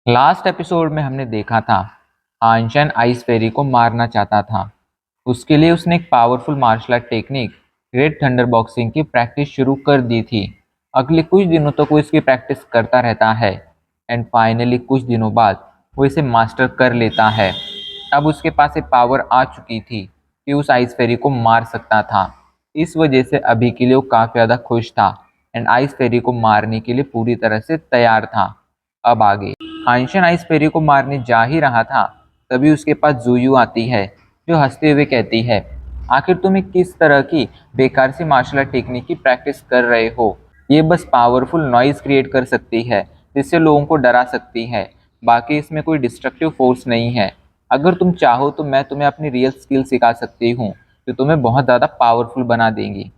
Last episode में हमने देखा था हानशन आइस फेरी को मारना चाहता था। उसके लिए उसने एक powerful martial art technique great thunder boxing की प्रैक्टिस शुरू कर दी थी। अगले कुछ दिनों तक वो इसकी प्रैक्टिस करता रहता है एंड फाइनली कुछ दिनों बाद वो इसे मास्टर कर लेता है। अब उसके पास एक पावर आ चुकी थी कि उस आइस फेरी को मार सकता था। इस वजह से अभी के लिए वो काफ़ी ज़्यादा खुश था एंड आइस फेरी को मारने के लिए पूरी तरह से तैयार था। अब आगे हाइंशन आइस फेरी को मारने जा ही रहा था, तभी उसके पास जुयू आती है जो हंसते हुए कहती है, आखिर तुम एक किस तरह की बेकार सी मार्शल आर्ट टेक्निक की प्रैक्टिस कर रहे हो। ये बस पावरफुल नॉइज क्रिएट कर सकती है जिससे लोगों को डरा सकती है, बाकी इसमें कोई डिस्ट्रक्टिव फोर्स नहीं है। अगर तुम चाहो तो मैं तुम्हें अपनी रियल स्किल सिखा सकती हूँ जो तुम्हें बहुत ज़्यादा पावरफुल बना देंगी।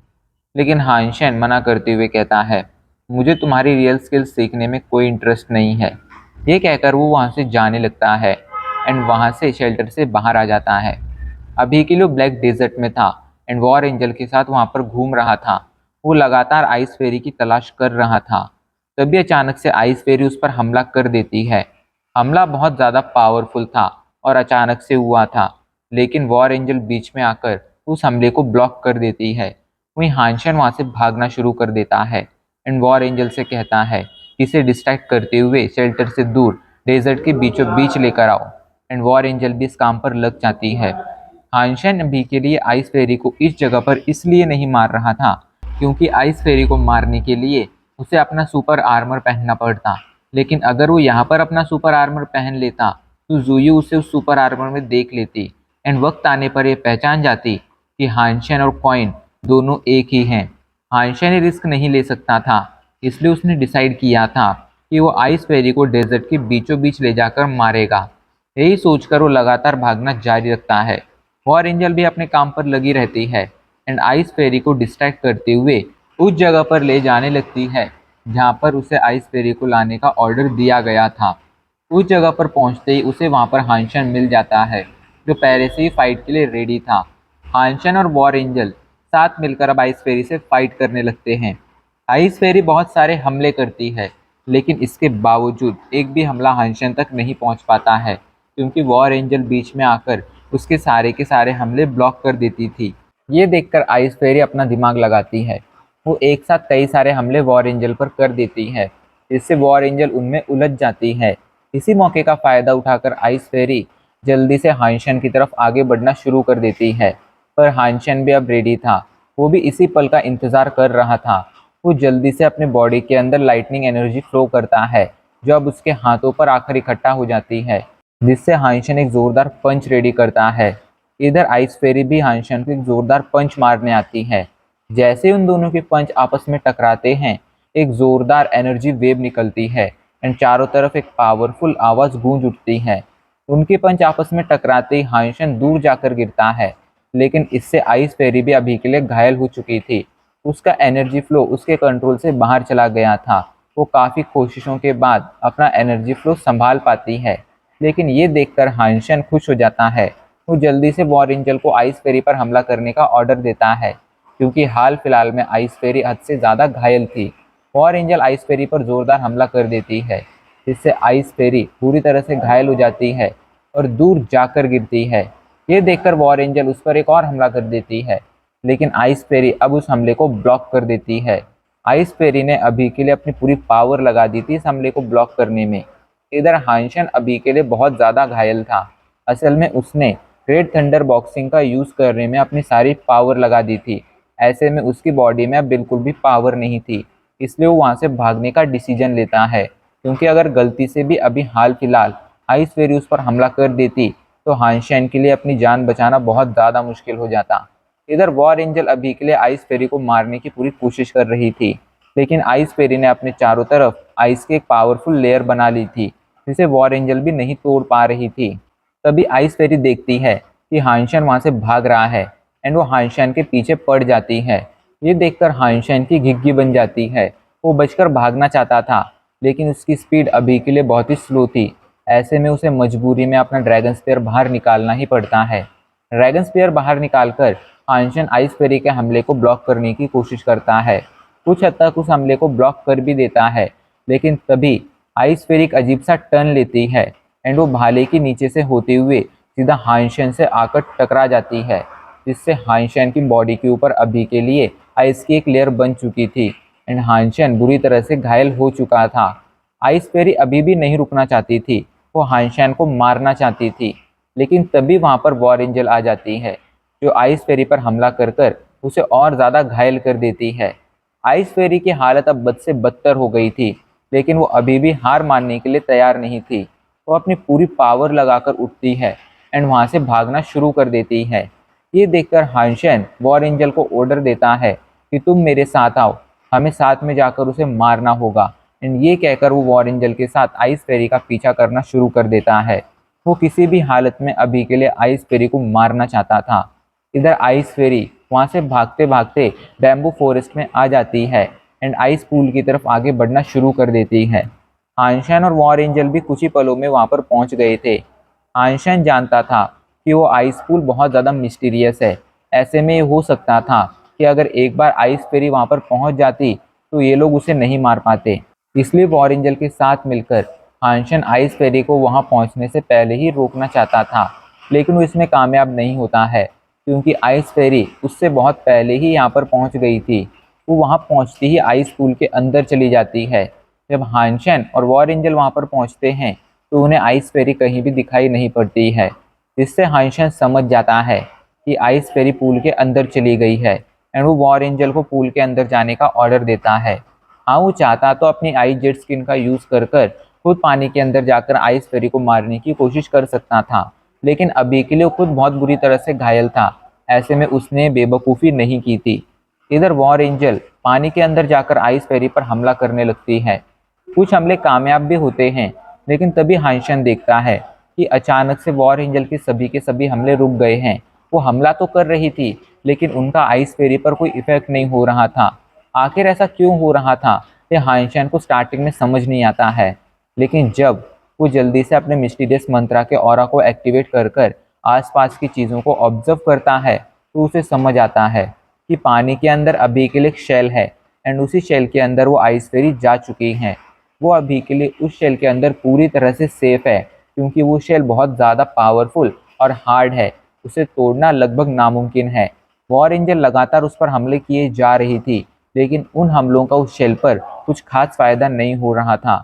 लेकिन हाइंशन मना करते हुए कहता है, मुझे तुम्हारी रियल स्किल्स सीखने में कोई इंटरेस्ट नहीं है। ये कहकर वो वहाँ से जाने लगता है एंड वहाँ से शेल्टर से बाहर आ जाता है। अभी के लिए ब्लैक डेजर्ट में था एंड वॉर एंजल के साथ वहाँ पर घूम रहा था। वो लगातार आइस फेरी की तलाश कर रहा था। तभी अचानक से आइस फेरी उस पर हमला कर देती है। हमला बहुत ज़्यादा पावरफुल था और अचानक से हुआ था, लेकिन वॉर एंजल बीच में आकर उस हमले को ब्लॉक कर देती है। वहीं हांशन वहाँ से भागना शुरू कर देता है एंड वॉर एंजल से कहता है कि इसे डिस्ट्रैक्ट करते हुए शेल्टर से दूर डेजर्ट के बीचों बीच लेकर आओ एंड वॉर एंजल भी इस काम पर लग जाती है। हांशन अभी के लिए आइस फेरी को इस जगह पर इसलिए नहीं मार रहा था क्योंकि आइस फेरी को मारने के लिए उसे अपना सुपर आर्मर पहनना पड़ता। लेकिन अगर वो यहाँ पर अपना सुपर आर्मर पहन लेता तो जुयू उसे उस सुपर आर्मर में देख लेती एंड वक्त आने पर यह पहचान जाती कि हांशन और कॉइन दोनों एक ही हैं। हांशन ने रिस्क नहीं ले सकता था, इसलिए उसने डिसाइड किया था कि वो आइस फेरी को डेजर्ट के बीचों बीच ले जाकर मारेगा। यही सोचकर वो लगातार भागना जारी रखता है। वॉर एंजल भी अपने काम पर लगी रहती है एंड आइस फेरी को डिस्ट्रैक्ट करते हुए उस जगह पर ले जाने लगती है जहां पर उसे आइस फेरी को लाने का ऑर्डर दिया गया था। उस जगह पर पहुंचते ही उसे वहां पर हांशन मिल जाता है जो पहले से ही फाइट के लिए रेडी था। हांशन और वॉर एंजल साथ मिलकर अब आइस फेरी से फाइट करने लगते हैं। आइस फेरी बहुत सारे हमले करती है, लेकिन इसके बावजूद एक भी हमला हांशन तक नहीं पहुंच पाता है क्योंकि वॉर एंजल बीच में आकर उसके सारे के सारे हमले ब्लॉक कर देती थी। ये देखकर आइस फेरी अपना दिमाग लगाती है। वो एक साथ कई सारे हमले वॉर एंजल पर कर देती है, जिससे वॉर एंजल उनमें उलझ जाती है। इसी मौके का फ़ायदा उठाकर आइस फेरी जल्दी से हांशन की तरफ आगे बढ़ना शुरू कर देती है। पर हांशन भी अब रेडी था। वो भी इसी पल का इंतज़ार कर रहा था। वो जल्दी से अपने बॉडी के अंदर लाइटनिंग एनर्जी फ्लो करता है जो अब उसके हाथों पर आकर इकट्ठा हो जाती है, जिससे हांशन एक जोरदार पंच रेडी करता है। इधर आइस फेरी भी हांशन को एक जोरदार पंच मारने आती है। जैसे उन दोनों के पंच आपस में टकराते हैं, एक जोरदार एनर्जी वेव निकलती है एंड चारों तरफ एक पावरफुल आवाज़ गूंज उठती है। उनके पंच आपस में टकराते ही हांशन दूर जाकर गिरता है, लेकिन इससे आइस फेरी भी अभी के लिए घायल हो चुकी थी। उसका एनर्जी फ्लो उसके कंट्रोल से बाहर चला गया था। वो काफ़ी कोशिशों के बाद अपना एनर्जी फ्लो संभाल पाती है, लेकिन ये देखकर हांशन खुश हो जाता है। वो जल्दी से वॉर एंजल को आइस फेरी पर हमला करने का ऑर्डर देता है क्योंकि हाल फिलहाल में आइस फेरी हद से ज़्यादा घायल थी। वॉर एंजल आइस फेरी पर जोरदार हमला कर देती है, जिससे आइस फेरी पूरी तरह से घायल हो जाती है और दूर जाकर गिरती है। ये देखकर वॉर एंजल उस पर एक और हमला कर देती है, लेकिन आइस फेरी अब उस हमले को ब्लॉक कर देती है। आइस फेरी ने अभी के लिए अपनी पूरी पावर लगा दी थी इस हमले को ब्लॉक करने में। इधर हांशन अभी के लिए बहुत ज़्यादा घायल था। असल में उसने ग्रेट थंडर बॉक्सिंग का यूज़ करने में अपनी सारी पावर लगा दी थी। ऐसे में उसकी बॉडी में अब बिल्कुल भी पावर नहीं थी, इसलिए वो वहाँ से भागने का डिसीजन लेता है क्योंकि अगर गलती से भी अभी हाल फिलहाल आइस फेरी उस पर हमला कर देती तो हांशन के लिए अपनी जान बचाना बहुत ज़्यादा मुश्किल हो जाता। इधर वॉर एंजल अभी के लिए आइस फेरी को मारने की पूरी कोशिश कर रही थी, लेकिन आइस फेरी ने अपने चारों तरफ आइस की एक पावरफुल लेयर बना ली थी जिसे वॉर एंजल भी नहीं तोड़ पा रही थी। तभी आइस फेरी देखती है कि हांशन वहां से भाग रहा है एंड वो हांशन के पीछे पड़ जाती है। ये देखकर हांशन की घिघी बन जाती है। वो बचकर भागना चाहता था, लेकिन उसकी स्पीड अभी के लिए बहुत ही स्लो थी। ऐसे में उसे मजबूरी में अपना ड्रैगन स्पीयर बाहर निकालना ही पड़ता है। ड्रैगन स्पीयर बाहर निकालकर हांशन आइस फेरी के हमले को ब्लॉक करने की कोशिश करता है। कुछ हद तक उस हमले को ब्लॉक कर भी देता है, लेकिन तभी आइस फेरी एक अजीब सा टर्न लेती है एंड वो भाले के नीचे से होते हुए सीधा हाइंशन से आकर टकरा जाती है, जिससे हाइंशन की बॉडी के ऊपर अभी के लिए आइस की एक लेयर बन चुकी थी एंड हाइंशन बुरी तरह से घायल हो चुका था। आइस फेरी अभी भी नहीं रुकना चाहती थी, वो हाइंशन को मारना चाहती थी, लेकिन तभी वहां पर वॉर एंजल आ जाती है, जो आइस फेरी पर हमला कर कर उसे और ज़्यादा घायल कर देती है। आइस फेरी की हालत अब बद से बदतर हो गई थी, लेकिन वो अभी भी हार मानने के लिए तैयार नहीं थी। वो अपनी पूरी पावर लगाकर उठती है एंड वहां से भागना शुरू कर देती है। ये देखकर हाइंशन वॉर एंजल को ऑर्डर देता है कि तुम मेरे साथ आओ, हमें साथ में जाकर उसे मारना होगा। एंड ये कहकर वो वॉर एंजल के साथ आइस फेरी का पीछा करना शुरू कर देता है। वो किसी भी हालत में अभी के लिए आइस फेरी को मारना चाहता था। इधर आइस फेरी वहां से भागते भागते बैम्बू फॉरेस्ट में आ जाती है एंड आइस पूल की तरफ आगे बढ़ना शुरू कर देती है। आइंस्टाइन और वॉर एंजल भी कुछ ही पलों में वहां पर पहुंच गए थे। आइंस्टाइन जानता था कि वो आइस पूल बहुत ज़्यादा मिस्टीरियस है। ऐसे में ये हो सकता था कि अगर एक बार आइस फेरी वहां पर पहुंच जाती तो ये लोग उसे नहीं मार पाते। इसलिए वॉर एंजल के साथ मिलकर आइंस्टाइन आइस फेरी को वहां पहुंचने से पहले ही रोकना चाहता था, लेकिन वो इसमें कामयाब नहीं होता है, क्योंकि आइस फेरी उससे बहुत पहले ही यहाँ पर पहुंच गई थी। वो वहां पहुंचती ही आइस पूल के अंदर चली जाती है। जब हाइंशन और वॉर एंजल वहां पर पहुंचते हैं तो उन्हें आइस फेरी कहीं भी दिखाई नहीं पड़ती है, जिससे हाइंशन समझ जाता है कि आइस फेरी पूल के अंदर चली गई है एंड वो वॉर एंजल को पूल के अंदर जाने का ऑर्डर देता है। हाँ, वो चाहता तो अपनी आइस जेट स्किन का यूज़ कर कर खुद पानी के अंदर जाकर आइस फेरी को मारने की कोशिश कर सकता था, लेकिन अभी के लिए वो खुद बहुत बुरी तरह से घायल था। ऐसे में उसने बेवकूफ़ी नहीं की थी। इधर वॉर एंजल पानी के अंदर जाकर आइस फेरी पर हमला करने लगती है। कुछ हमले कामयाब भी होते हैं, लेकिन तभी हाइंशन देखता है कि अचानक से वॉर एंजल के सभी हमले रुक गए हैं। वो हमला तो कर रही थी, लेकिन उनका आइस फेरी पर कोई इफेक्ट नहीं हो रहा था। आखिर ऐसा क्यों हो रहा था, ये हाइंशन को स्टार्टिंग में समझ नहीं आता है, लेकिन जब वो जल्दी से अपने मिस्टीरियस मंत्रा के ऑरा को एक्टिवेट कर कर आसपास की चीज़ों को ऑब्जर्व करता है तो उसे समझ आता है कि पानी के अंदर अभी के लिए एक शेल है एंड उसी शेल के अंदर वो आइस फेरी जा चुकी हैं। वो अभी के लिए उस शेल के अंदर पूरी तरह से सेफ है, क्योंकि वो शेल बहुत ज़्यादा पावरफुल और हार्ड है, उसे तोड़ना लगभग नामुमकिन है। वॉर एंजल लगातार उस पर हमले किए जा रही थी, लेकिन उन हमलों का उस शेल पर कुछ खास फायदा नहीं हो रहा था।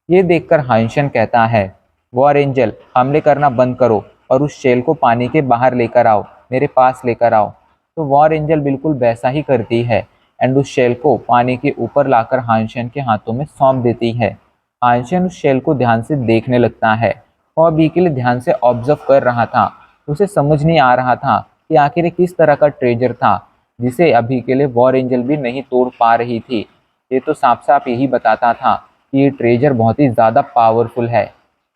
ये देखकर हाइंशन कहता है, वॉर एंजल हमले करना बंद करो और उस शेल को पानी के बाहर लेकर आओ, मेरे पास लेकर आओ। तो वॉर एंजल बिल्कुल वैसा ही करती है एंड उस शेल को पानी के ऊपर लाकर हाइंशन के हाथों में सौंप देती है। हाइंशन उस शेल को ध्यान से देखने लगता है और अभी के लिए ध्यान से ऑब्जर्व कर रहा था। उसे समझ नहीं आ रहा था कि आखिर ये किस तरह का ट्रेजर था जिसे अभी के लिए वॉर एंजल भी नहीं तोड़ पा रही थी। ये तो साफ साफ यही बताता था कि ये ट्रेजर बहुत ही ज़्यादा पावरफुल है।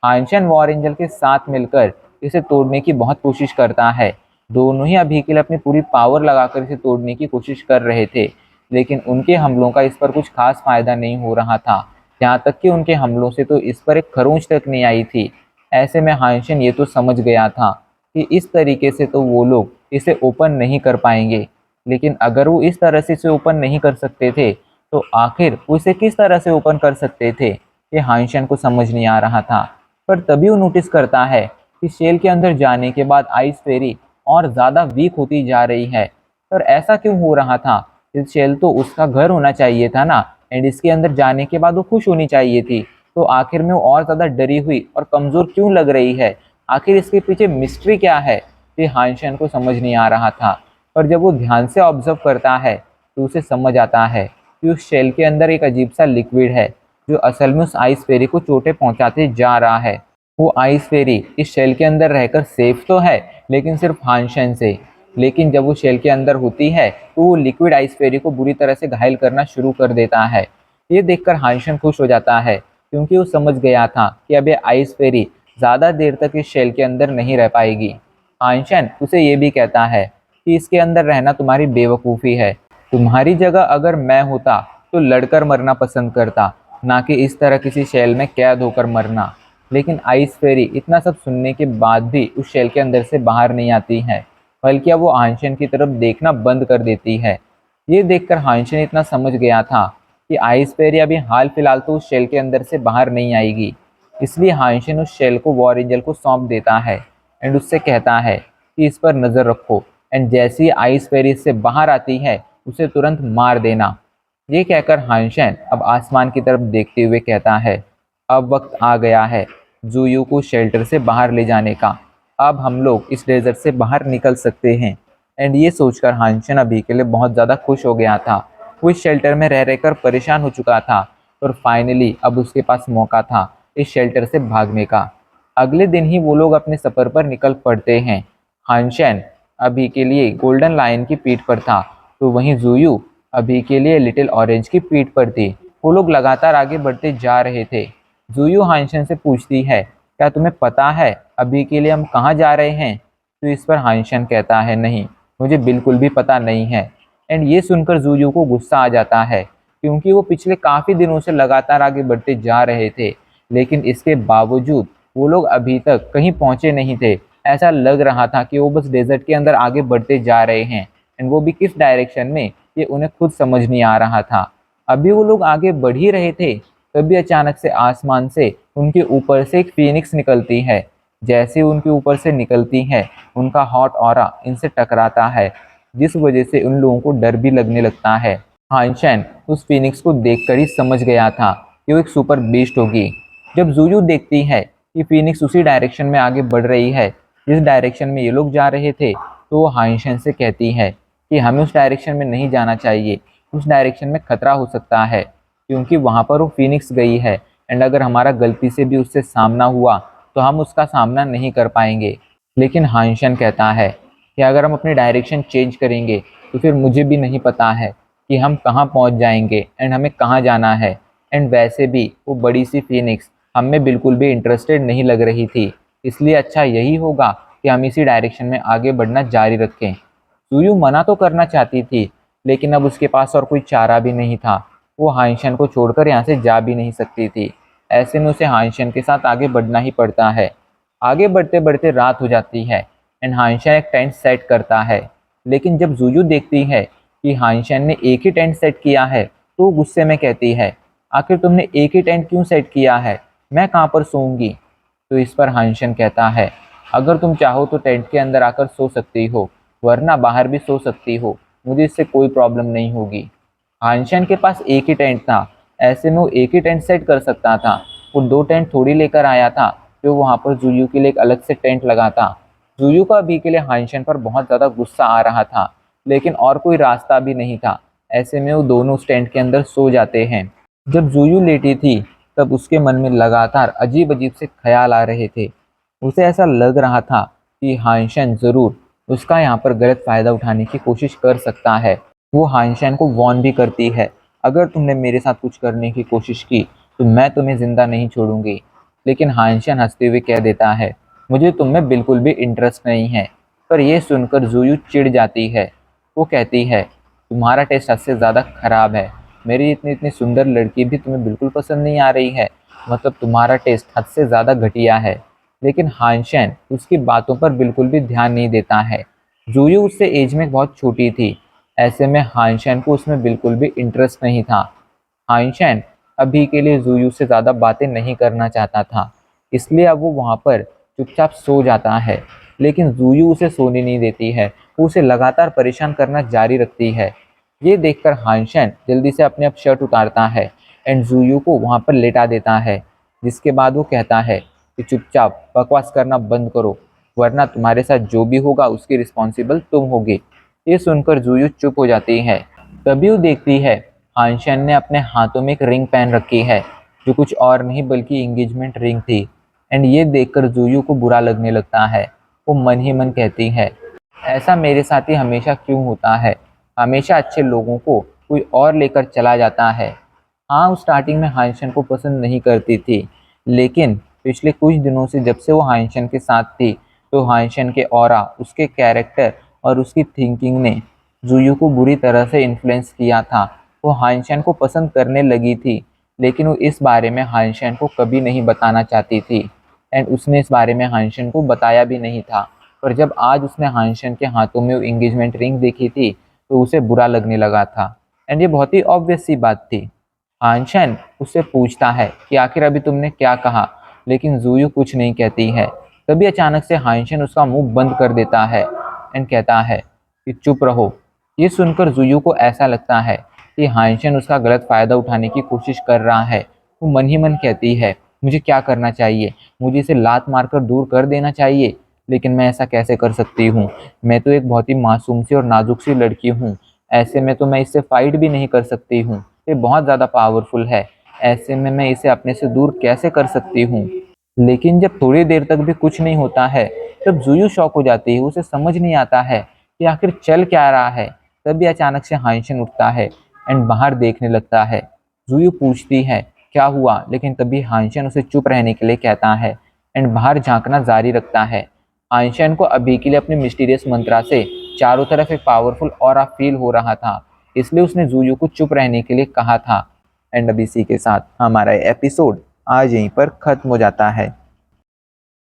हाइंशन वॉर एंजल के साथ मिलकर इसे तोड़ने की बहुत कोशिश करता है। दोनों ही अभी के लिए अपनी पूरी पावर लगाकर इसे तोड़ने की कोशिश कर रहे थे, लेकिन उनके हमलों का इस पर कुछ खास फायदा नहीं हो रहा था। यहाँ तक कि उनके हमलों से तो इस पर एक खरोंच तक नहीं आई थी। ऐसे में हाइंशन ये तो समझ गया था कि इस तरीके से तो वो लोग इसे ओपन नहीं कर पाएंगे, लेकिन अगर वो इस तरह से इसे ओपन नहीं कर सकते थे तो आखिर वो इसे किस तरह से ओपन कर सकते थे, ये हाइंशन को समझ नहीं आ रहा था। पर तभी वो नोटिस करता है कि शेल के अंदर जाने के बाद आइस फेरी और ज़्यादा वीक होती जा रही है। पर ऐसा क्यों हो रहा था? इस शेल तो उसका घर होना चाहिए था ना, एंड इसके अंदर जाने के बाद वो खुश होनी चाहिए थी। तो आखिर में वो और ज़्यादा डरी हुई और कमज़ोर क्यों लग रही है? आखिर इसके पीछे मिस्ट्री क्या है? ये हाइंशन को समझ नहीं आ रहा था। पर जब वो ध्यान से ऑब्जर्व करता है तो उसे समझ आता है कि उस शेल के अंदर एक अजीब सा लिक्विड है, जो असल में उस आइस फेरी को चोटें पहुंचाते जा रहा है। वो आइस फेरी इस शेल के अंदर रहकर सेफ तो है, लेकिन सिर्फ हाइंशन से। लेकिन जब वो शेल के अंदर होती है तो वो लिक्विड आइस फेरी को बुरी तरह से घायल करना शुरू कर देता है। ये देखकर हाइंशन खुश हो जाता है, क्योंकि वो समझ गया था कि अब ये आइस फेरी ज़्यादा देर तक इस शेल के अंदर नहीं रह पाएगी। हाइंशन उसे ये भी कहता है कि इसके अंदर रहना तुम्हारी बेवकूफ़ी है। तुम्हारी जगह अगर मैं होता तो लड़कर मरना पसंद करता, ना कि इस तरह किसी शेल में कैद होकर मरना। लेकिन आइस फेरी इतना सब सुनने के बाद भी उस शेल के अंदर से बाहर नहीं आती है, बल्कि अब वो हाइंशन की तरफ देखना बंद कर देती है। ये देखकर हाइंशन इतना समझ गया था कि आइस फेरी अभी हाल फिलहाल तो उस शेल के अंदर से बाहर नहीं आएगी। इसलिए हाइंशन उस शेल को वॉर एंजल को सौंप देता है एंड उससे कहता है कि इस पर नज़र रखो एंड जैसी आइस फेरी इससे बाहर आती है उसे तुरंत मार देना। ये कहकर हाइंशन अब आसमान की तरफ देखते हुए कहता है, अब वक्त आ गया है जूयू को शेल्टर से बाहर ले जाने का। अब हम लोग इस डेजर्ट से बाहर निकल सकते हैं। एंड ये सोचकर हाइंशन अभी के लिए बहुत ज़्यादा खुश हो गया था। वो इस शेल्टर में रह रहकर परेशान हो चुका था और फाइनली अब उसके पास मौका था इस शेल्टर से भागने का। अगले दिन ही वो लोग अपने सफ़र पर निकल पड़ते हैं। हाइंशन अभी के लिए गोल्डन लायन की पीठ पर था, तो वहीं जूयू अभी के लिए लिटिल ऑरेंज की पीठ पर थी। वो लोग लगातार आगे बढ़ते जा रहे थे। जूयू हाइंशन से पूछती है, क्या तुम्हें पता है अभी के लिए हम कहाँ जा रहे हैं? तो इस पर हाइंशन कहता है, नहीं, मुझे बिल्कुल भी पता नहीं है। एंड ये सुनकर जूयू को गुस्सा आ जाता है, क्योंकि वो पिछले काफ़ी दिनों से लगातार आगे बढ़ते जा रहे थे, लेकिन इसके बावजूद वो लोग अभी तक कहीं पहुंचे नहीं थे। ऐसा लग रहा था कि वो बस डेजर्ट के अंदर आगे बढ़ते जा रहे हैं एंड वो भी किस डायरेक्शन में, ये उन्हें खुद समझ नहीं आ रहा था। अभी वो लोग आगे बढ़ ही रहे थे, तभी अचानक से आसमान से उनके ऊपर से एक फीनिक्स निकलती है। जैसे उनके ऊपर से निकलती है, उनका हॉट ऑरा इनसे टकराता है, जिस वजह से उन लोगों को डर भी लगने लगता है। हाइंशन उस फीनिक्स को देखकर ही समझ गया था कि वो एक सुपर बीस्ट होगी। जब जूयू देखती है कि फीनिक्स उसी डायरेक्शन में आगे बढ़ रही है जिस डायरेक्शन में ये लोग जा रहे थे, तो वो हाइंशन से कहती है कि हमें उस डायरेक्शन में नहीं जाना चाहिए, उस डायरेक्शन में खतरा हो सकता है, क्योंकि वहाँ पर वो फीनिक्स गई है एंड अगर हमारा गलती से भी उससे सामना हुआ तो हम उसका सामना नहीं कर पाएंगे। लेकिन हाइंशन कहता है कि अगर हम अपनी डायरेक्शन चेंज करेंगे तो फिर मुझे भी नहीं पता है कि हम कहाँ पहुँच जाएंगे एंड हमें कहाँ जाना है। एंड वैसे भी वो बड़ी सी फीनिक्स हम में बिल्कुल भी इंटरेस्टेड नहीं लग रही थी, इसलिए अच्छा यही होगा कि हम इसी डायरेक्शन में आगे बढ़ना जारी रखें। सूयू मना तो करना चाहती थी, लेकिन अब उसके पास और कोई चारा भी नहीं था। वो हाइंशन को छोड़कर यहाँ से जा भी नहीं सकती थी। ऐसे में उसे हाइंशन के साथ आगे बढ़ना ही पड़ता है। आगे बढ़ते बढ़ते रात हो जाती है एंड हाइंशन एक टेंट सेट करता है। लेकिन जब जूयू देखती है कि हाइंशन ने एक ही टेंट सेट किया है, तो वो गुस्से में कहती है, आखिर तुमने एक ही टेंट क्यों सेट किया है? मैं कहाँ पर सोऊंगी? तो इस पर हाइंशन कहता है, अगर तुम चाहो तो टेंट के अंदर आकर सो सकती हो, वरना बाहर भी सो सकती हो, मुझे इससे कोई प्रॉब्लम नहीं होगी। हाइंशन के पास एक ही टेंट था, ऐसे में वो एक ही टेंट सेट कर सकता था। वो दो टेंट थोड़ी लेकर आया था जो वहाँ पर जूयू के लिए एक अलग से टेंट लगा था। जूयू का अभी के लिए हाइंशन पर बहुत ज़्यादा गुस्सा आ रहा था, लेकिन और कोई रास्ता भी नहीं था। ऐसे में वो दोनों उस टेंट के अंदर सो जाते हैं। जब जूयू लेटी थी तब उसके मन में लगातार अजीब अजीब से ख्याल आ रहे थे। उसे ऐसा लग रहा था कि हाइंशन ज़रूर उसका यहाँ पर गलत फ़ायदा उठाने की कोशिश कर सकता है। वो हाइंशन को वॉर्न भी करती है, अगर तुमने मेरे साथ कुछ करने की कोशिश की तो मैं तुम्हें ज़िंदा नहीं छोड़ूंगी। लेकिन हाइंशन हंसते हुए कह देता है, मुझे तुम में बिल्कुल भी इंटरेस्ट नहीं है। पर यह सुनकर जूयू चिढ़ जाती है। वो कहती है, तुम्हारा टेस्ट हद से ज़्यादा ख़राब है, मेरी इतनी इतनी सुंदर लड़की भी तुम्हें बिल्कुल पसंद नहीं आ रही है, मतलब तुम्हारा टेस्ट हद से ज़्यादा घटिया है। लेकिन हाइंशन उसकी बातों पर बिल्कुल भी ध्यान नहीं देता है। जूयू उससे एज में बहुत छोटी थी, ऐसे में हाइंशन को उसमें बिल्कुल भी इंटरेस्ट नहीं था। हाइंशन अभी के लिए जूयू से ज़्यादा बातें नहीं करना चाहता था, इसलिए अब वो वहाँ पर चुपचाप सो जाता है। लेकिन जूयू उसे सोने नहीं देती है, वो उसे लगातार परेशान करना जारी रखती है। ये देखकर हाइंशन जल्दी से अपने आप शर्ट उतारता है एंड जूयू को वहाँ पर लेटा देता है, जिसके बाद वो कहता है कि चुपचाप बकवास करना बंद करो, वरना तुम्हारे साथ जो भी होगा उसकी रिस्पॉन्सिबल तुम होगे। ये सुनकर जूयू चुप हो जाती है। तभी वो देखती है हाइंशन ने अपने हाथों में एक रिंग पहन रखी है, जो कुछ और नहीं बल्कि एंगेजमेंट रिंग थी। एंड ये देखकर जूयू को बुरा लगने लगता है। वो मन ही मन कहती है, ऐसा मेरे साथ ही हमेशा क्यों होता है? हमेशा अच्छे लोगों को कोई और लेकर चला जाता है। हाँ, वो स्टार्टिंग में हाइंशन को पसंद नहीं करती थी, लेकिन पिछले कुछ दिनों से जब से वो हाइंशन के साथ थी, तो हाइंशन के ऑरा, उसके कैरेक्टर और उसकी थिंकिंग ने जूयू को बुरी तरह से इन्फ्लुएंस किया था। वो हाइंशन को पसंद करने लगी थी, लेकिन वो इस बारे में हाइंशन को कभी नहीं बताना चाहती थी एंड उसने इस बारे में हाइंशन को बताया भी नहीं था। पर जब आज उसने हाइंशन के हाथों में वो एंगेजमेंट रिंग देखी थी, तो उसे बुरा लगने लगा था। एंड ये बहुत ही ऑब्वियस सी बात थी। हानशन उससे पूछता है कि आखिर अभी तुमने क्या कहा, लेकिन जुयू कुछ नहीं कहती है। तभी अचानक से हानशन उसका मुंह बंद कर देता है एंड कहता है कि चुप रहो। ये सुनकर जुयू को ऐसा लगता है कि हानशन उसका गलत फायदा उठाने की कोशिश कर रहा है। वो मन ही मन कहती है, मुझे क्या करना चाहिए? मुझे इसे लात मारकर दूर कर देना चाहिए, लेकिन मैं ऐसा कैसे कर सकती हूँ? मैं तो एक बहुत ही मासूम सी और नाजुक सी लड़की हूँ। ऐसे में तो मैं इससे फाइट भी नहीं कर सकती हूँ। ये बहुत ज़्यादा पावरफुल है। ऐसे में मैं इसे अपने से दूर कैसे कर सकती हूँ? लेकिन जब थोड़ी देर तक भी कुछ नहीं होता है, तब जुयू शॉक हो जाती है। उसे समझ नहीं आता है कि आखिर चल क्या रहा है। तभी अचानक से हाइंशन उठता है एंड बाहर देखने लगता है। जुयू पूछती है क्या हुआ, लेकिन तभी हाइंशन उसे चुप रहने के लिए कहता है एंड बाहर झांकना जारी रखता है। हाइंशन को अभी के लिए अपनी मिस्टीरियस मंत्रा से चारों तरफ एक पावरफुल ऑरा फील हो रहा था, इसलिए उसने जुयू को चुप रहने के लिए कहा था। एंड अब इसी के साथ हमारा एपिसोड आज यहीं पर खत्म हो जाता है।